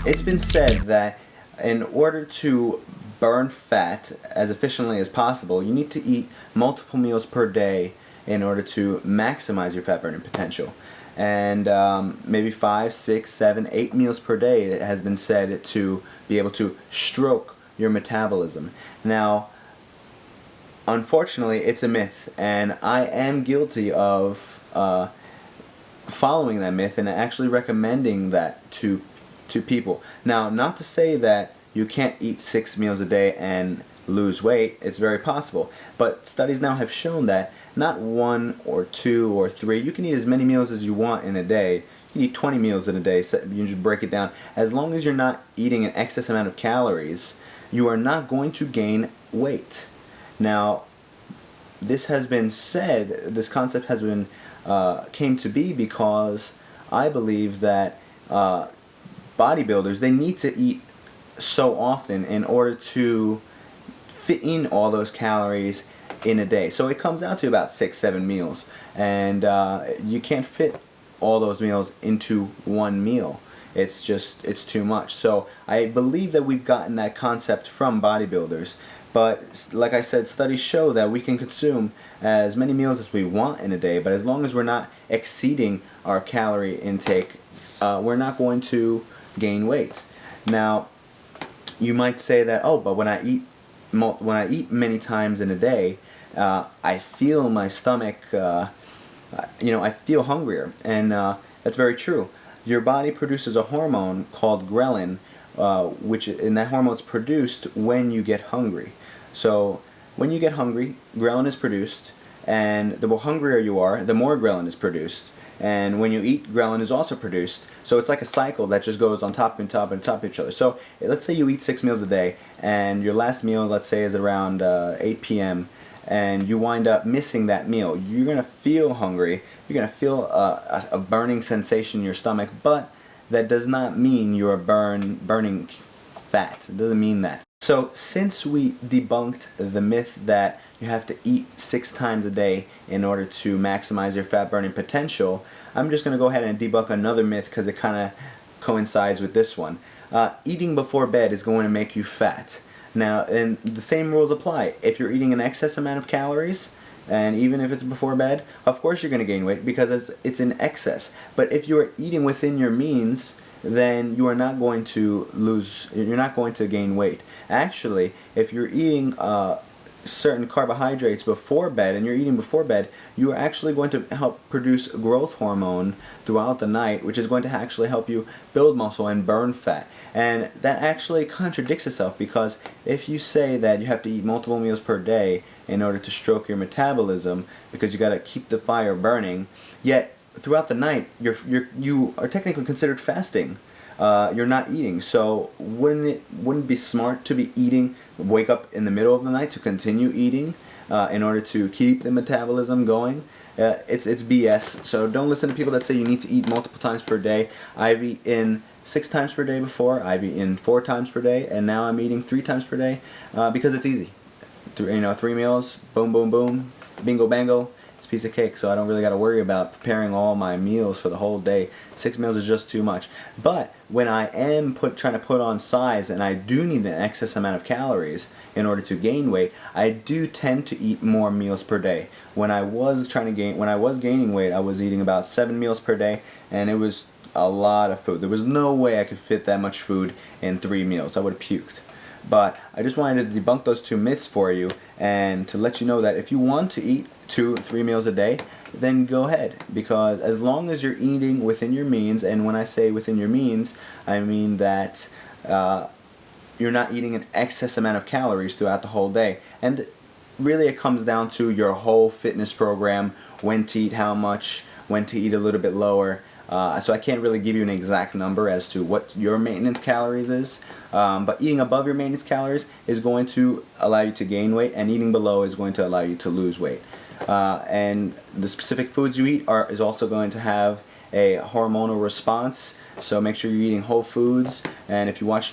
It's been said that in order to burn fat as efficiently as possible, you need to eat multiple meals per day in order to maximize your fat burning potential. And maybe 5, 6, 7, 8 meals per day, it has been said, to be able to stroke your metabolism. Now, unfortunately, it's a myth, and I am guilty of following that myth and actually recommending that to people. Now, not to say that you can't eat 6 meals a day and lose weight. It's very possible, but studies now have shown that not 1 or 2 or 3, you can eat as many meals as you want in a day. You can eat 20 meals in a day. So you just break it down. As long as you're not eating an excess amount of calories, you are not going to gain weight. Now, this has been said, this concept has been came to be because I believe that bodybuilders, they need to eat so often in order to fit in all those calories in a day. So it comes out to about 6, 7 meals, and you can't fit all those meals into one meal. It's too much. So I believe that we've gotten that concept from bodybuilders. But like I said, studies show that we can consume as many meals as we want in a day, but as long as we're not exceeding our calorie intake, we're not going to gain weight. Now, you might say that, oh, but when I eat many times in a day, I feel my stomach, I feel hungrier, and that's very true. Your body produces a hormone called ghrelin, and that hormone is produced when you get hungry. So when you get hungry, ghrelin is produced, and the more hungrier you are, the more ghrelin is produced. And when you eat, ghrelin is also produced. So it's like a cycle that just goes on top and top and top of each other. So let's say you eat 6 meals a day, and your last meal, let's say, is around 8 p.m., and you wind up missing that meal. You're going to feel hungry. You're going to feel a burning sensation in your stomach, but that does not mean you're burning fat. It doesn't mean that. So since we debunked the myth that you have to eat 6 times a day in order to maximize your fat burning potential, I'm just going to go ahead and debunk another myth because it kind of coincides with this one. Eating before bed is going to make you fat. Now, and the same rules apply. If you're eating an excess amount of calories, and even if it's before bed, of course you're going to gain weight because it's in excess. But if you're eating within your means, then you are not going to you're not going to gain weight. Actually, if you're eating certain carbohydrates before bed, and you're eating before bed, you are actually going to help produce growth hormone throughout the night, which is going to actually help you build muscle and burn fat. And that actually contradicts itself, because if you say that you have to eat multiple meals per day in order to stroke your metabolism, because you got to keep the fire burning, yet throughout the night you are technically considered fasting. You're not eating. So wouldn't it be smart to be eating, wake up in the middle of the night to continue eating in order to keep the metabolism going? It's BS. So don't listen to people that say you need to eat multiple times per day. I've eaten 6 times per day before. I've eaten 4 times per day, and now I'm eating 3 times per day because it's easy. 3 meals, boom, boom, boom, bingo, bango. It's a piece of cake, so I don't really got to worry about preparing all my meals for the whole day. 6 meals is just too much. But when I am trying to put on size, and I do need an excess amount of calories in order to gain weight, I do tend to eat more meals per day. When I was gaining weight, I was eating about 7 meals per day, and it was a lot of food. There was no way I could fit that much food in 3 meals. I would have puked. But I just wanted to debunk those 2 myths for you, and to let you know that if you want to eat 2 or 3 meals a day, then go ahead, because as long as you're eating within your means, and when I say within your means, I mean that you're not eating an excess amount of calories throughout the whole day. And really it comes down to your whole fitness program, when to eat how much, when to eat a little bit lower. So I can't really give you an exact number as to what your maintenance calories is, but eating above your maintenance calories is going to allow you to gain weight, and eating below is going to allow you to lose weight. And the specific foods you eat is also going to have a hormonal response, so make sure you're eating whole foods. And if you watch